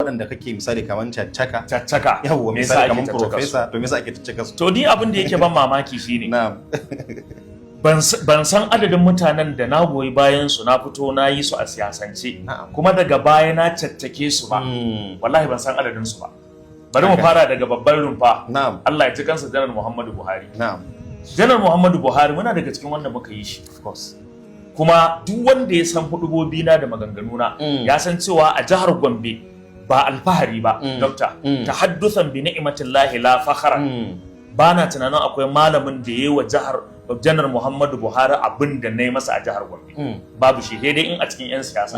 waɗanda kake misali kamar caccaka yawwa misali kamar professor to me yasa ake caccaka su to ni abin da yake ban mamaki shine na'am ban san adadin mutanen da na goyi bayan su na fito na yi su a siyasance Na'am. kuma daga baya na caccake su ba wallahi ban san adadin su ba bari mu fara daga babban rumfa na'am Allah ya ji kansa Janar Muhammadu Buhari na'am Janar Muhammadu Buhari muna daga cikin wanda muka yi shi of course kuma duk wanda ya san hudubobi na da maganganuna ya san cewa a jihar Gombe ba alfahari ba dokta tahaddusan bi ni'matillahi la fakhara ba na tunanin akwai malamin da yayi wa Janar Muhammadu Buhari abin da na yi masa a jihar Gombe babu shi dai in a cikin 'yan siyasa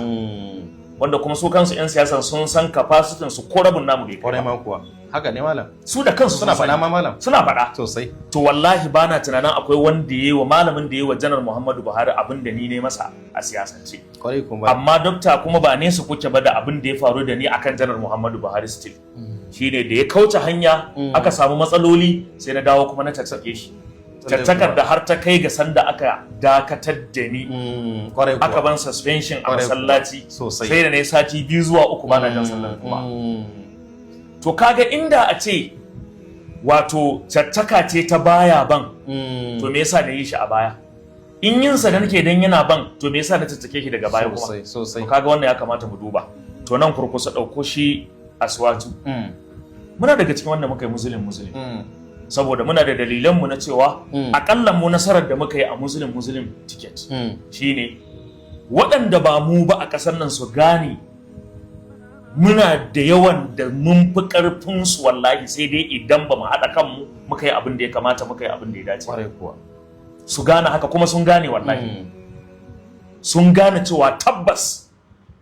wanda kuma su kansu 'yan siyasa sun san capacity su ko rabin namu bai kai ma kuwa haka ne malam su da kansu suna faɗa ma malam suna faɗa sosai to wallahi ba na tunanin akwai wanda yayi wa malamin da yayi wa Janar Muhammadu Buhari abin da ni ne masa a siyasance kwarai kuma amma dokta kuma ba nesa kuke ba da abin da ya faru da ni akan Janar Muhammadu Buhari still shine da ya kauce hanya aka samu matsaloli sai na dawo kuma na tattake shi tattakar da har ta kai ga sanda aka dakatar da ni aka ban suspension a masallaci sai da na yi sati 2 zuwa 3 ba na jan sallar kuma to kaga inda a ce wato tattaka ce ta baya ban to me yasa na yi shi a baya in yin sa da nake dan yana ban to me yasa na tattake shi daga baya kuma to kaga wannan ya kamata mu duba to nan kurkusa dauko shi aswatu muna daga cikin wanda muka yi muslim saboda muna da dalilanmu na cewa akalla mu nasarar da muka yi a muslim ticket shine waɗanda ba mu ba a ƙasar nan su gane muna da yawan da mun fi ƙarfin su wallahi sai dai idan ba mu haɗa kanmu muka yi abin da ya kamata muka yi abin da ya dace su gane haka kuma sun gane wallahi sun gane cewa tabbas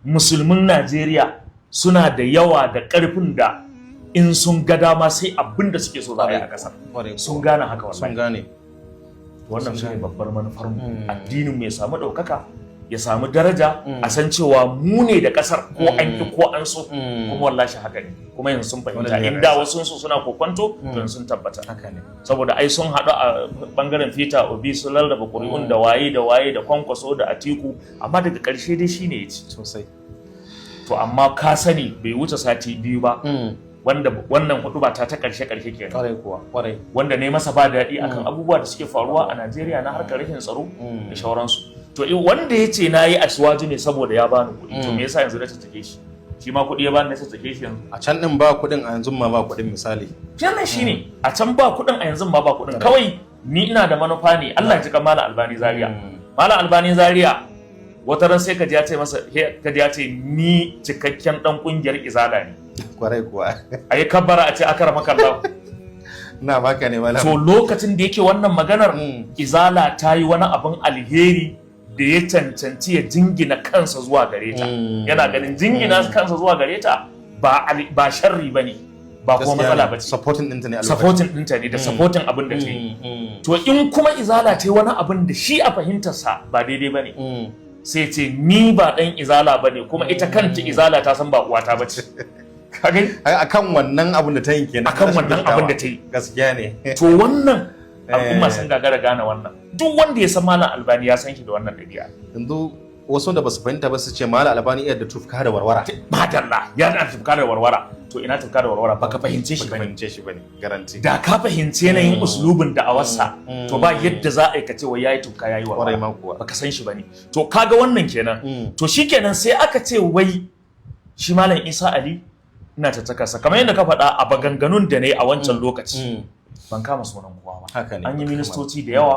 musulmin Najeriya suna da yawa da ƙarfin da in sun ga dama sai abin da suke so za a yi a ƙasar sun gane haka wallahi sun gane wannan shi ne babbar manufar mu addinin mu ya samu ɗaukaka ya samu daraja a san cewa mu ne da ƙasar ko an ki ko an so kuma wallahi haka ne kuma yanzu sun fahimta inda wasu su suna kokonto to sun tabbata haka ne saboda ai sun haɗu a bangaren Peter Obi su lallaba ƙuri'un da waye da Kwankwaso da Atiku amma daga ƙarshe dai shine ya ci sosai to amma ka sani bai wuce sati 2 ba wanda wannan hudu ba ta karshe kenan kwarai wanda ne masa ba daɗi akan abubuwa da suke faruwa a Najeriya na harkar rashin tsaro da shauransu to wanda ya ce na yi aswaju ne saboda ya bani kuɗi to me yasa yanzu na tattake shi ma kuɗi ya bani na tattake shi yanzu a can din ba kuɗin a yanzu ma ba kuɗin misali wannan shine a can ba kuɗin a yanzu ma ba kuɗin kawai ni ina da manufa ne Allah ya ji kan Malam Albani Zaria Malam Albani Zaria wata ran sai kaji ya ce ni cikakken dan kungiyar izala ne kwarai kuwa ayi kabbara a ce akramaka Allah na baka ne malam to lokacin da yake wannan maganar izala ta yi wani abin alheri da ya cancanci ya jingina kansa zuwa gare ta yana ganin jingina kansa zuwa gare ta ba sharri bane ba kuma matsala ba ce supporting ɗinta ne da supporting abin da ta yi to in kuma izala ta yi wani abin da shi a fahimtarsa ba daidai bane sai ce ni ba dan izala bane kuma ita kanta izala ta san ba uwata bace akan wannan abin da ta yi kenan akan wannan abin da ta yi gaskiya ne to wannan al'umma sun gagara gane wannan duk wanda ya san Malam Albani ya san shi da wannan dabi'a yanzu wasu da basu fahimta ba su ce Malam Albani iya da tufka da warwara madalla ya da tufka da warwara to ina tufka da warwara baka fahimce shi bane garanti da ka fahimce yanayin uslubin da awarsa to ba yadda za a yi kace wai yayi tufka yayi warwara baka san shi bane to kaga wannan kenan to shikenan sai aka ce wai shi Malam Isa Ali ina tattakarsa kamar yadda ka faɗa a maganganun da ne a wancan lokaci ban kama sunan kowa ba an yi ministoci da yawa